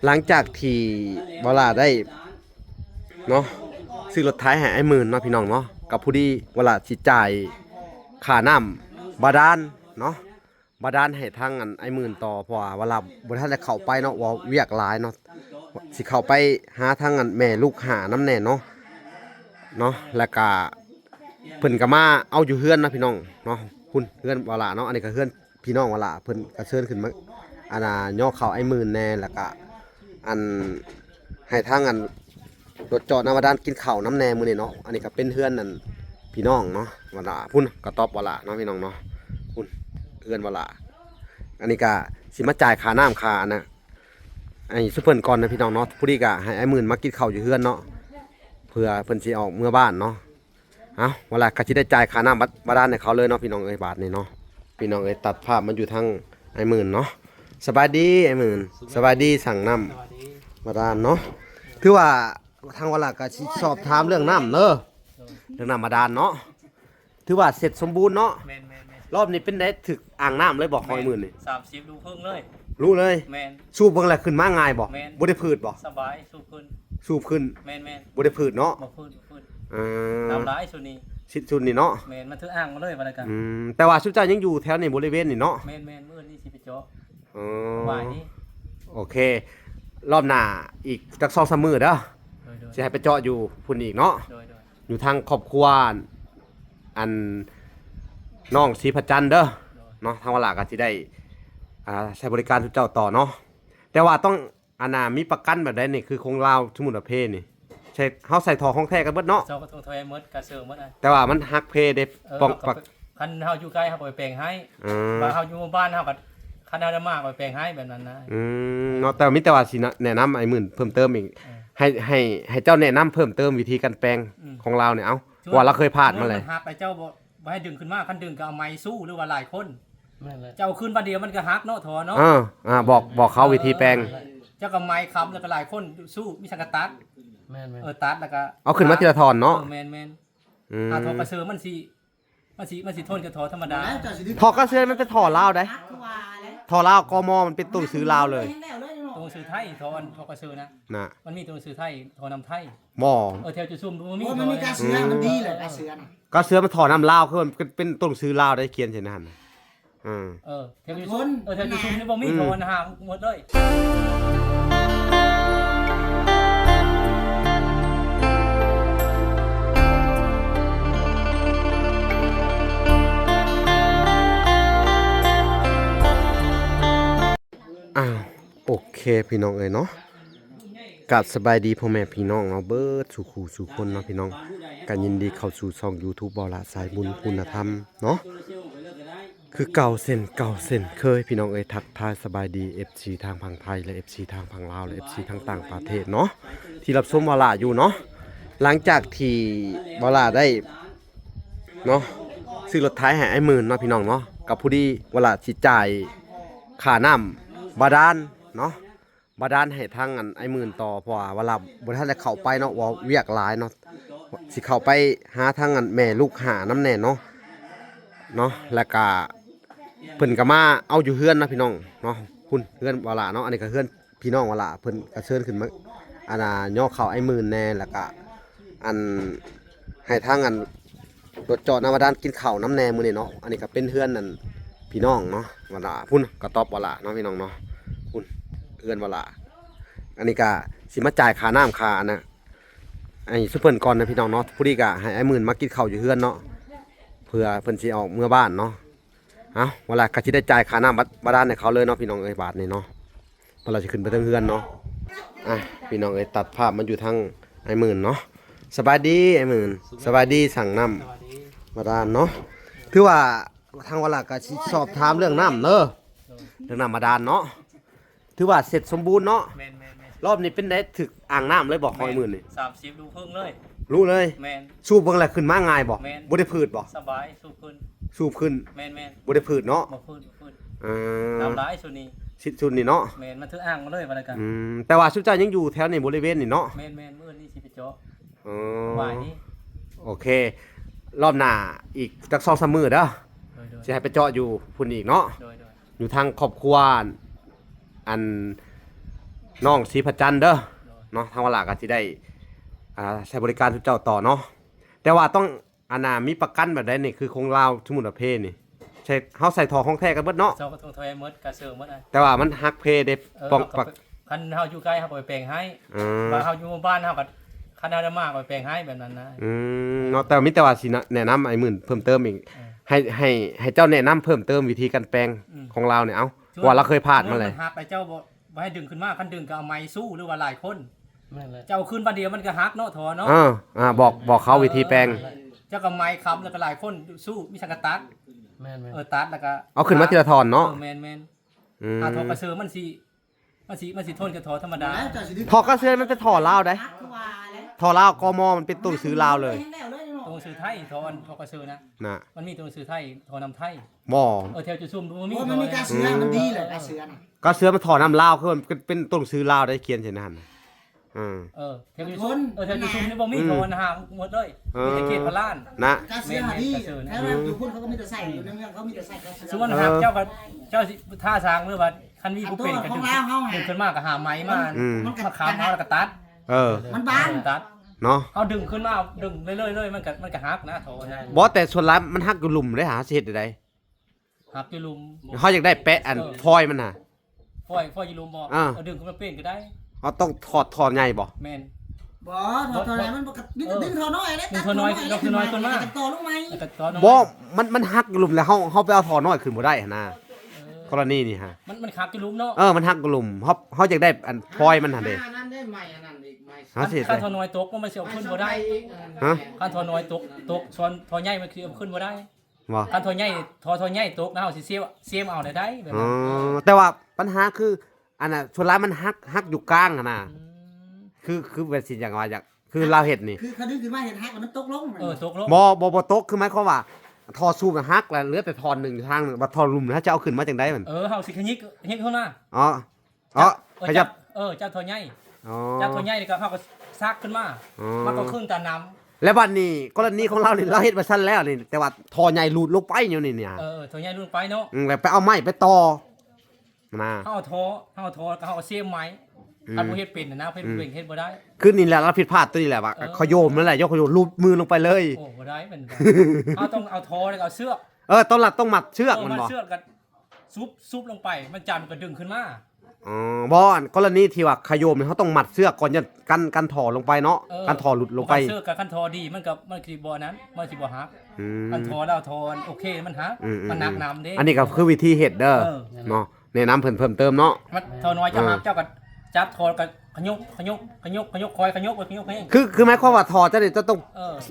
หลังจากที่บลาได้เนาะซื้อรถไถให้ไอ้หมื่นเนาะพี่น้องเนาะกับผู้ที่บลาสิจ่ายค่าน้ำบาดาลเนาะบาดาลให้ทางไอ้หมื่นต่อเพราะว่าเวลาบ่ทันได้เข้าไปเนาะว่าเวียกหลายเนาะสิเข้าไปหาทางแม่ลูกหาน้ำแน่เนาะแล้วก็เพิ่นก็มาเอาอยู่เฮือนนะพี่น้องเนาะคุณเฮือนบลาเนาะอันนี้ก็เฮือนพี่น้องบลาเพิ่นก็เชิญขึ้นมาอันย่อเข้าไอ้หมื่นแน่แล้วก็อันให้ทางรถจอดนำมาด้านกินข้าวน้ำแหนมื้อนี้เนาะอันนี้ก็เป็นเฮือนนั่นพี่น้องเนาะวลาพุ่นกระต๊อบวลาเนาะพี่น้องเนาะพุ่นเฮือนวลาอันนี้ก็สิมาจ่ายค่าน้ำค่านะไอ้ซุปเปอร์ก่อนนะพี่น้องเนาะผู้นี้ก็ให้ไอ้หมื่นมากินข้าวอยู่เฮือนเนาะเพื่อเพิ่นสิออกเมื่อบ้านเนาะเอาเวลาก็สิได้จ่ายค่าน้ำบาดาลให้เขาเลยเนาะพี่น้องเอ้ยบาทนี่เนาะพี่น้องเอ้ยตัดภาพมันอยู่ทางไอ้หมื่นเนาะสบายดีไอ้หมื่นสบายดีสั่งน้ำบาดาลเนาะคือว่าทางวลาก็สิสอบถามเรื่องน้ำเด้อเรื่องน้ำบาดาลเนาะถือว่าเสร็จสมบูรณ์เนาะแมนรอบนี้เป็นได้ถึกอ่างน้ำเลยบอกคอยหมื่นนี่30ดูเพิ่งเลยรู้เลยแมนสูบเบิ่งแหละขึ้นมาง่ายบ่บ่ได้พืชบ่สบายสู้ขึ้นสูบขึ้นแมนบ่ได้พืชเนาะบ่พื้นน้ำร้ายสุดนี้ชุดนี่เนาะแมนมันถืออ่างมาเลยว่าแล้วกันแต่ว่าชุดเจ้ายังอยู่แถวในบริเวณนี่เนาะแมนมื้อนี้สิไปเจาะบ่ายนี้โอเครอบหน้าอีกจัก2-3มื้อเด้อสิให้ไปเจาะอยู่พุ่นอีกเนาะอยู่ทางครอบครัวอันน้องศรีพระจันทร์เด้อเนาะทางวลาก็สิได้ใช้บริการทุกเจ้าต่อเนาะแต่ว่าต้องมีประกันแบบใดนี่คือคงลาวสมุนเพนี่ใช่เฮาใส่ทอของแท้กันเบิดเนาะเจ้าก็ต้องถอยหมดกระเซิงหมดแต่ว่ามันฮักเพเด้ป้องปักคันเฮาอยู่ใกล้เฮาไปแปลงให้ว่าเฮาอยู่บ้านเฮาก็คันเฮาได้มากไปแปลงให้แบบนั้นนะเนาะแต่มีแต่ว่าสิแนะนำไอ้หมื่นเพิ่มเติมอีกให้เจ้าแนะนำเพิ่มเติมวิธีการแปลงของเราเนี่ยเอาว่าเราเคยผ่านมาเลยฮักไปเจ้าบ่ให้ดึงขึ้นมาคันดึงก็เอาไม้สู้หรือว่าหลายคนเจ้าขึ้นบัดเดียวมันก็ฮักเนาะทอเนาะบอกเขาวิธีแปลงเจ้าก็ไม้ค้ำแล้วก็หลายคนสู้มีสังกตัดตัดแล้วก็เอาขึ้นมาทีละทอนเนาะแม่นทอกระเสือมันสิทนกับทอธรรมดาทอกระเสือมันเป็นทอลาวได้ทอลาวกมมันเป็นตัวซื้อลาวเลยตัวซื้อไทยทอกระเสือนะมันมีตัวซื้อไทยทอนำไทยบ่แถวจุซุ่มมันมีการเสือมันดีเลยการเสือน่ะกระเสือมันทอนำลาวคือมันเป็นตัวซื้อลาวได้เขียนเช่นนั้นแถวจุซุ่มนี่บ่มีทอนห่างหมดเลยโอเคพี่น้องเอ้ยเนาะกัดสบายดีพ่อแม่พี่น้องเนาะเบิดสู่คู่สู่คนเนาะพี่น้องกันยินดีเข้าสู่ช่อง YouTube บ่ละสายบุญคุณธรรมเนาะคือเก่าเส้นเคยพี่น้องเอ้ยทักทายสบายดี FC ทางฝั่งไทยและ FC ทางฝั่งลาวและ FC ทางต่างประเทศเนาะที่รับชมบ่ละอยู่เนาะหลังจากที่บ่ละได้เนาะซื้อรถไถให้ไอ้หมื่นเนาะพี่น้องเนาะกับผู้ที่บ่ละสิจ่ายค่าน้ำบาดาลเนาะบาดาลให้ทางไอ้หมื่นต่อเพราะว่าเวลาบ่ทันได้เข้าไปเนาะว่าเวียกหลายเนาะสิเข้าไปหาทางแม่ลูกหาน้ำแน่เนาะแล้วก็เพิ่นก็มาเอาอยู่เฮือนนะพี่น้องเนาะคุณเฮือนวลาเนาะอันนี้ก็เฮือนพี่น้องวลาเพิ่นก็เชิญขึ้นมาย่อเข้าไอ้หมื่นแน่แล้วก็ให้ทางรถจอดนำมาด้านกินข้าวน้ำแน่มื้อนี้เนาะอันนี้ก็เป็นเฮือนนั่นพี่น้องเนาะวลาพุ่นกระต๊อบวลาเนาะพี่น้องเนาะพุ่นเฮือนวลาอันนี้ก็สิมาจ่ายค่าน้ำค่าไอ้ซุปเปอร์ก่อนนะพี่น้องเนาะผู้นี้ก็ให้ไอ้หมื่นมากินข้าวอยู่เฮือนเนาะเพื่อเพิ่นสิออกเมื่อบ้านเนาะเอาเวลาก็สิได้จ่ายค่าน้ำบาดาลให้เขาเลยเนาะพี่น้องเอ้ยบาทนี่เนาะเวลาสิขึ้นไปทางเฮือนเนาะพี่น้องเอ้ยตัดภาพมันอยู่ทางไอ้หมื่นเนาะสบายดีไอ้หมื่นสบายดีสั่งน้ำบาดาลเนาะคือว่าทางวลาก็สิสอบถามเรื่องน้ำเด้อเรื่องน้ำบาดาลเนาะถือว่าเสร็จสมบูรณ์เนาะรอบนี้เป็นได้ถึกอ่างน้ำเลยบอกคอยหมื่นนี่30ดูเพิ่งเลยรู้เลยสูบเบิ่งแหละขึ้นมาง่ายบ่บ่ได้พืชบ่สบายสู้ขึ้นแม่นบ่ได้พืชเนาะบ่พื้นน้ำร้ายสุดนี้ชุดนี่เนาะแม่นมันถืออ่างมาเลยว่าแล้วกันแต่ว่าชุดเจ้ายังอยู่แถวในบริเวณนี่เนาะแม่นมื้อนี้สิไปเจาะบ่ายนี้โอเครอบหน้าอีกจัก2-3มื้อเด้อสิให้ไปเจาะอยู่พุ่นอีกเนาะอยู่ทางครอบครัวอัน น้องศรีพระจันทร์เด้อเนาะทางวลาก็สิได้ใช้บริการทุกเจ้าต่อเนาะแต่ว่าต้องมีประกันแบบใดนี่คือของลาวสมุนเพนี่ใช่เฮาใส่ทอของแท้กันเบิดเนาะ เซาก็ต้องถอยหมดกระเซิงหมดอ่ะ แต่ว่ามันฮักเพเด้ป้องปัก คันเฮาอยู่ใกล้เฮาก็ไปแปลงให้ ม ว่าเฮาอยู่หมู่บ้านเฮาก็คันเฮาได้มากก็ไปแปลงให้แบบนั้นนะ เนาะแต่มีแต่ว่าสิแนะนำไอ้หมื่นเพิ่มเติมอีกให้เจ้าแนะนำเพิ่มเติมวิธีการแปลงของเราเนี่ยว่าเราเคยผ่านมาเลย หักไปเจ้าบ่ให้ดึงขึ้นมาคันดึงก็เอาไม้สู้หรือว่าหลายคน นั่นแหละ เจ้าขึ้นบัดเดียวมันก็หักเนาะทอเนาะ บอกเขาวิธีแปลง เจ้าก็ไม้ค้ำแล้วก็หลายคนสู้มีสังกตัด แม่น ตัดแล้วก็ เอาขึ้นมาทีละทอนเนาะ แม่น อืม ทอกระเซอมันสิทนกับทอธรรมดา แล้วเจ้าสิดึง ทอกระเสือมันเป็นทอลาวได้ ฮักคือว่าแล้ว ทอลาวกมมันเป็นตัวซื้อลาวเลย แล้วเลยเนาะ ตัวสื่อไทยทอกระเซอนะ น่ะ มันมีตัวสื่อไทยทอนำไทย บ่ แถวจุซุ่มมันมี โอ้มันมีการเสือมันดีเลยการเสือน่ะ กระเสือมันทอน้ำลาวคือมันเป็นตัวซื้อลาวได้เขียนเช่นนั้นแถวจุซุ่มนี่บ่มีทอนหาหมดเลยมีแต่เขตพระล้าน นะ การเสือดีแล้วอยู่พุ่นเขาก็มีแต่ใส่อยู่ในเมืองเขามีแต่ใส่การเสือ สมมุติครับเจ้าท่าช้างหรือว่าคันวีผู้เป็นกันดึงขึ้นมากก็หาไม้มามาค้ำเอาแล้วก็ตัด มันบาน ตัด เนาะ เอาดึงขึ้นมาดึงเรื่อยๆมันก็หักนะโถนะ บ่แต่ส่วนหลายมันฮักอยู่หลุมได้หาสิเฮ็ดได้ หักอยู่ลุม เฮาอยากได้แปะอันฟอยมันน่ะ ฟอยอยู่ลุมบ่เอาดึงขึ้นมาเป็นก็ได้ เฮาต้องถอดใหญ่บ่ แม่น บ่ทอไหนมันดึงทอน้อยเลย ดึงทอน้อยดึงทอน้อยขึ้นมา ต่อลงไหม แล้วก็ตอน บ่มันฮักอยู่หลุมแล้วเฮาไปเอาถอน้อยขึ้นบ่ได้หั่นน่ะกรณีนี่ฮะ มันหักอยู่ลุมเนาะ มันฮักอยู่หลุมเฮาอยากได้อันฟอยมันหั่นเด้ นั่นได้ใหม่อันนั้นอีกใหม่ หาสิ คันทอน้อยตกมันสิเอาขึ้นบ่ได้ ฮะ คันทอน้อยตกส่วนทอใหญ่มันคือเอาขึ้นบ่ได้ บ่ คันทอใหญ่ทอใหญ่ตกแล้วเฮาสิเสียมเอาได้แบบ อ๋ นั้น แต่ว่าปัญหาคืออันน่ะส่วนหลายมันฮักอยู่กลางหั่นน่ะคือเป็นสิอย่างว่าอยากคือเราเฮ็ดนี่ คือเขาดึงขึ้นมาเห็นฮักมันตกลง ตกลง บ่ตกคือหมายความว่าทอสูบน่ะฮักแล้วเหลือแต่ทอนหนึงอยู่ทางหนึงบ่ทอหลุมถ้าจะเอาขึ้นมาจังได๋มัน เฮาสิขยิกเข้ามา อ๋อขยับ เจ้าทอใหญ่ อ๋อ เจ้าทอใหญ่นี่ก็เฮาก็ซักขึ้นมามันก็ครึ่งตาน้ำ แล้วบัดนี้กรณีของเรานี่เราเฮ็ดมาซั่นแล้วนี่แต่ว่าทอใหญ่หลุดลงไปอยู่นี่เนี่ย ทอใหญ่ลงไปเนาะ แล้วไปเอาไม้ไปต่อมา เฮาทอก็เฮาเสียมไม้คันบ่เฮ็ดเป็นนะเพิ่นเฮ็ดบ่ได้ คือนี่แหละเราผิดพลาดตัวนี้แหละว่าเขาโยมนั่นแหละยกเขาโยมลูบมือลงไปเลย โอ้บ่ได้เหมือนกันเฮาต้องเอาทอแล้วก็เอาเสือก ต้องมัดเชือกมัน มัน บ่ เสือกกันซุบลงไปมันจันก็ดึงขึ้นมา อ๋อบ่กรณีที่ว่าขโยมเนี่ยเขาต้องมัดเชือกก่อนจะกันถอลงไปเนาะกันถอหลุดลงไป เสือกกับคันทอดีมันสิบ่นั้นมันสิบ่ฮัก อืม คันทอแล้วทอโอเคมันฮักมันหนักน้ำเด้ อันนี้ก็คือวิธีเฮ็ดเด้อเนาะแนะนำเพิ่มเติมเนาะ มันทอน้อยจะฮักเจ้าก็จับทอก็ขยุกคอยขยุกให้ คือหมายความว่าถอดเจ้านี่จะต้อง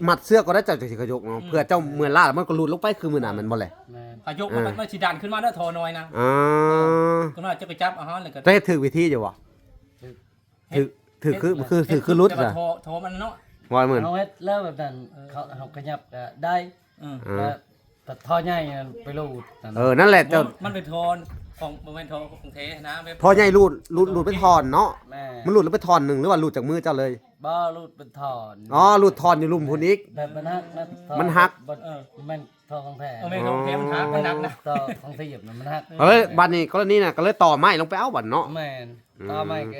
เ มัดเสื้อก็ได้เจ้าจะสิขยกเนาะเพื่อเจ้าเมื่อล่าแล้วมันก็หลุดลงไปคือมื้อนั้นมันบ่แหละ แม่น ขยุกมันสิดันขึ้นมาแล้วทอน้อยนะ อ๋อ ก็น่าจะไปจับอาหารเลยก็ ได้ถือวิธีอยู่บ่ถือคือรุด แต่ อ่ะ ทอมันเนาะ ว่าเหมือน เอาเฮ็ดแล้วแบบนั้นเขาขยับก็ได้ แล้วแต่ท่อใหญ่ไปรูดนั่น นั่นแหละเจ้า มันเป็นทอนของมันเป็นทอของเทนะ พอใหญ่หลุดไปถอนเนาะ แม่ มันหลุดแล้วไปถอนหนึงหรือว่าหลุดจากมือเจ้าเลย บ่รูดเป็นถอน หลุดถอนอยู่หลุมพุ่นอีก แบบมันฮักนะท่อ มันฮัก บ่แม่นท่อของแท้ ไม่ของเทมันหักมันหนักนะ ท่อของเทียบมันฮัก บัดนี้กรณีน่ะก็เลยต่อไม้ลงไปเอาบัดเนาะ แม่นต่อไม่ก็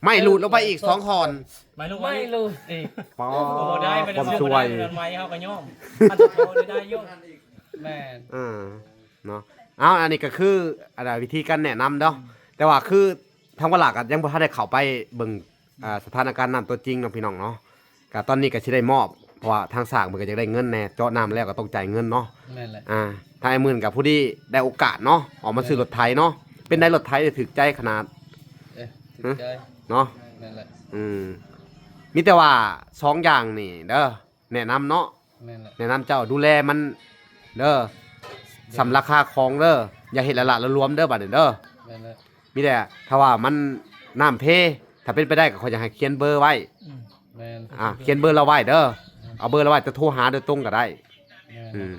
ไม่หลุดลงไปอีก2ถอน ไม่รู้ ไม่รูดอีก ปอ โอ้ได้ไม่ ค ได้ วาม ไม่ ช่วย ได้ไม่เขาก็ย่อมมันจะโทรได้ย่อม แม่น เนาะอันนี้ก็คือวิธีการแนะนำเนาะแต่ว่าคือทางวลาก็ยังบ่ทันได้เข้าไปเบิ่งสถานการณ์น้ำตัวจริงเนาะพี่น้องเนาะก็ตอนนี้ก็สิได้มอบเพราะว่าทางสร้างมันก็จะได้เงินแน่เจาะน้ำแล้วก็ต้องจ่ายเงินเนาะ แม่นแหละ ทางไอ้หมื่นกับผู้ที่ได้โอกาสเนาะออกมาซื้อรถไถเนาะเป็นได้รถไถได้ถึกใจขนาด ถึงใจ เนาะ แม่นแหละ มีแต่ว่า2อย่างนี่เด้อแนะนำเนาะ แม่นแหละ แนะนำเจ้าดูแลมันเด้อสำราคาของเด้ออย่าเฮ็ดละละรวมเด้อบัดนี้เด้อ แม่นแหละ มีแต่ถ้าว่ามันน้ำเพถ้าเป็นไปได้ก็ขออยากให้เขียนเบอร์ไว้ แม่น เขียนเบอร์เราไว้เด้อเอาเบอร์เราไว้จะโทรหาโดยตรงก็ได้ แม่น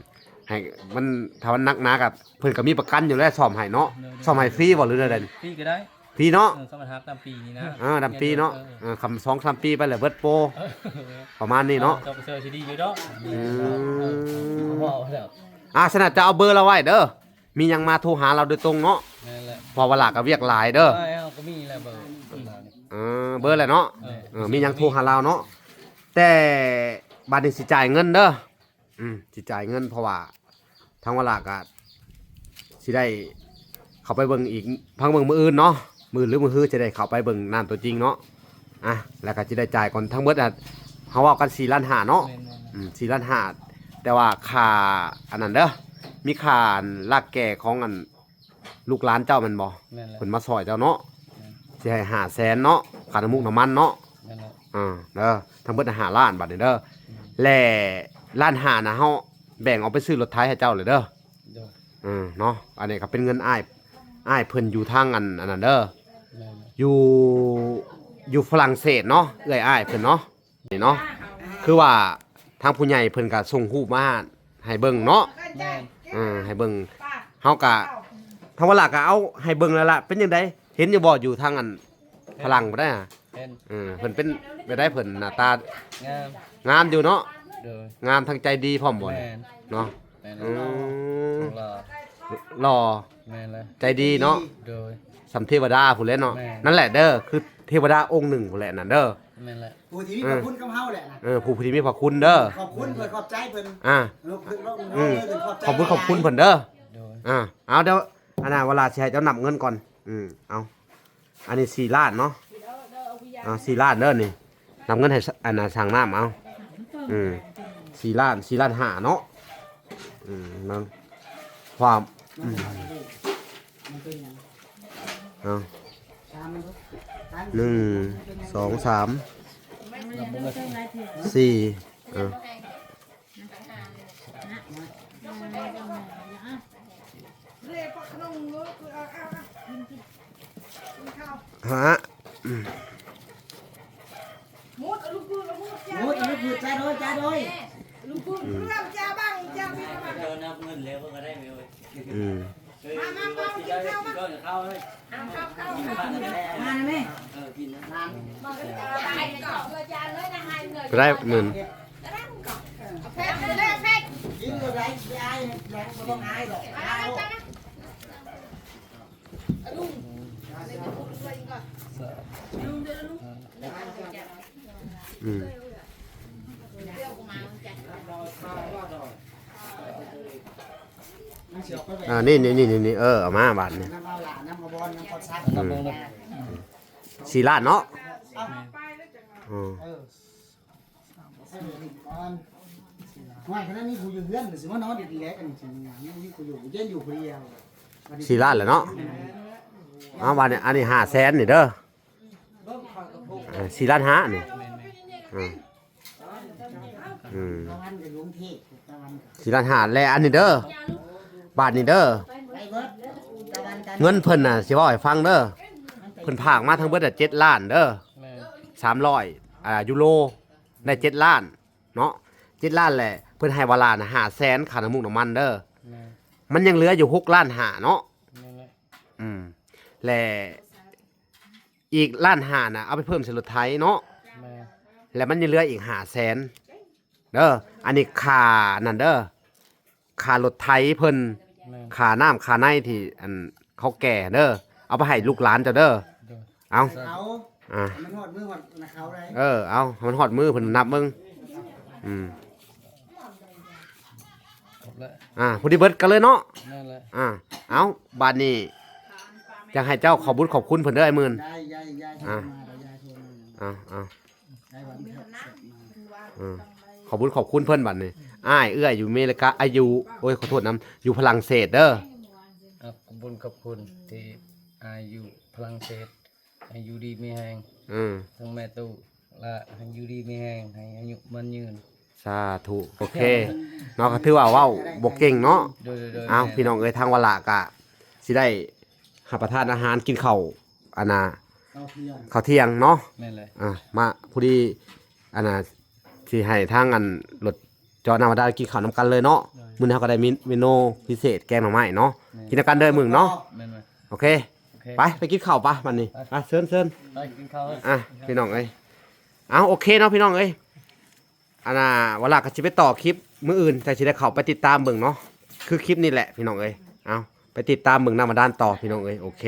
ให้มันถ้ามันนักหนากับเพิ่นก็มีประกันอยู่แล้วซ่อมให้เนาะซ่อมให้ฟรีบ่หรือได พี่ก็ได้ ฟรีเนาะ เข้ามาทักตามปีนี้นะ ดำปีเนาะคำ2-3 ปีไปแล้วเบิดโปรประมาณนี้เนาะ เจ้าไปเจอซีดีอยู่เนาะ ว้าวแล้ว ฉะนั้นจะเอาเบอร์เราไว้เด้อมีหยังมาโทรหาเราโดยตรงเนาะ แม่นแหละ เพอเวลาก็เวียกหลายเด้อ ไม่เอาก็มีแหละเบอร์ เบอร์แหละเนาะมีหยังโทรหาเราเนาะแต่บัดนี้สิจ่ายเงินเด้อสิจ่ายเงินเพราะว่าทางเวลาก็สิได้เข้าไปเบิ่งอีกพังเบิ่งมื้ออื่นเนาะมื้อหรือมื้อฮื้อจะได้เข้าไปเบิ่งน้ำตัวจริงเนาะแล้วก็สิได้จ่ายก่อนทั้งหมดเฮาเว้ากัน4.5 ล้านเนาะ4.5 ล้านแต่ว่าค่าอันนั้นเด้อมีค่าลากแก่ของอันลูกหลานเจ้ามันบ่เพิ่นมาซอยเจ้าเนาะสิให้500,000เนาะค่าน้ำมูกน้ำมันเนาะเด้อทั้งเบิด5 ล้านบาทนี่เด้อและล้าน5นะเฮาแบ่งเอาไปซื้อรถไถให้เจ้าเลยเด้อเนาะอันนี้ก็เป็นเงินอ้ายเพิ่นอยู่ทางอันนั้นเด้ออยู่ฝรั่งเศสเนาะเอื้อยอ้ายเพิ่นเนาะนี่เนาะคือว่าทางผู้ใหญ่เพิ่นก็ส่งรูปมาให้เบิ่งเนาะให้เบิ่งเฮาก็ทางว่าล่ะก็เอาให้เบิ่งแล้วล่ะเป็นจังไดเห็นอยู่บ่อยู่ทางอันฝรั่งบ่ได้เพิ่นเป็นไปได้เพิ่นหน้าตางามอยู่เนาะงามทั้งใจดีพร้อมบ่เนาะหล่อใจดีเนาะสำเทวดาผู้เล่นเนาะนั่นแหละเด้อคือเทวดาองค์หนึ่งผู้แหละนั่นเด้อผู้ที่มีพระคุณกับเฮาแหละนะผู้ที่มีพระคุณเด้อขอบคุณเพิ่นขอบใจเพิ่นขอบคุณเพิ่นเด้อเอาเดี๋ยวอันน่ะเวลาสิให้เจ้านับเงินก่อนเอาอันนี้4 ล้านเนาะ4 ล้านเด้อนี่นับเงินให้อันน่ะสั่งน้ำเอา4 ล้าน5เนาะนั่นความ1 2 3 4ฮะมุดลูกพูดจ้าโดยลูกพูดเรื่องจ้าบ้างจ้าพี่มาเดินนับเงินแล้วก็ได้ไหมเว้ยมากินข้าวเลยมาไหมกินน้ำได้เงินกินก็ได้ไม่อายไม่ต้องอายหรอกนี่เอามาบาทนี่4 ล้านเนาะว่าขณะนี้กูอยู่เฮือนสิว่านอนดีๆแล้วกันจริงๆนี่กูอยู่เย็นอยู่คนเดียว4 ล้านแหละเนาะบาทนี่อันนี้500,000นี่เด้อ4 ล้าน5นี่4 ล้าน5และอันนี้เด้อบาทนี่เด้อเงินเพิ่นน่ะสิเว้าให้ฟังเด้อเพิ่นพากมาทั้งเบิด7 ล้านเด้อ300ยูโรได้7 ล้านเนาะ7 ล้านแหละเพิ่นให้วาลาน่ะ500,000ค่าน้ำมูกน้ำมันเด้อมันยังเหลืออยู่6 ล้าน5เนาะและอีก1 ล้าน5น่ะเอาไปเพิ่มใส่รถไถเนาะแล้วมันยังเหลืออีก500,000เด้ออันนี้ค่านั่นเด้อค่ารถไถเพิ่นค่าน้ำค่าในที่อันเขาแก่เด้อเอาไปให้ลูกหลานเจ้าเด้อเอามันหอดมือหอดนะเขาเลยเอามันหอดมือเพิ่นนับมึงพอดีเบิดกันเลยเนาะเอาบาดนี้จะให้เจ้าขอบคุณเพิ่นเด้อไอ้มื่นขอบคุณเพิ่นบัดนี้อ้ายเอื้อยอยู่อเมริกาอายุขอโทษนำอยู่ฝรั่งเศสเด้อขอบคุณที่อายุฝรั่งเศสให้อยู่ดีมีแฮงทั้งแม่ตู้และให้อยู่ดีมีแฮงให้อายุมันยืนสาธุโอเคเนาะก็ถือว่าเว้าบ่เก่งเนาะเอาพี่น้องเอ้ยทางวะละก็สิได้รับประทานอาหารกินข้าวอันน่ะข้าวเที่ยงเนาะแม่นเลยมาพอดีอันน่ะสิให้ทางอันรถจอดนำมาได้กินข้าวนำกันเลยเนาะมื้อนี้เฮาก็ได้เมนูพิเศษแกงหน่อไม้เนาะกินกันเด้อมึงเนาะโอเคไปกินข้าวปะบัดนี้เชิญไปกินข้าวพี่น้องเอ้ยเอาโอเคเนาะพี่น้องเอ้ยอันน่ะเวลาก็สิไปต่อคลิปมื้ออื่นแต่สิได้เข้าไปติดตามเบิ่งเนาะคือคลิปนี้แหละพี่น้องเอ้ยเอาไปติดตามเบิ่งนำมาด้านต่อพี่น้องเอ้ยโอเค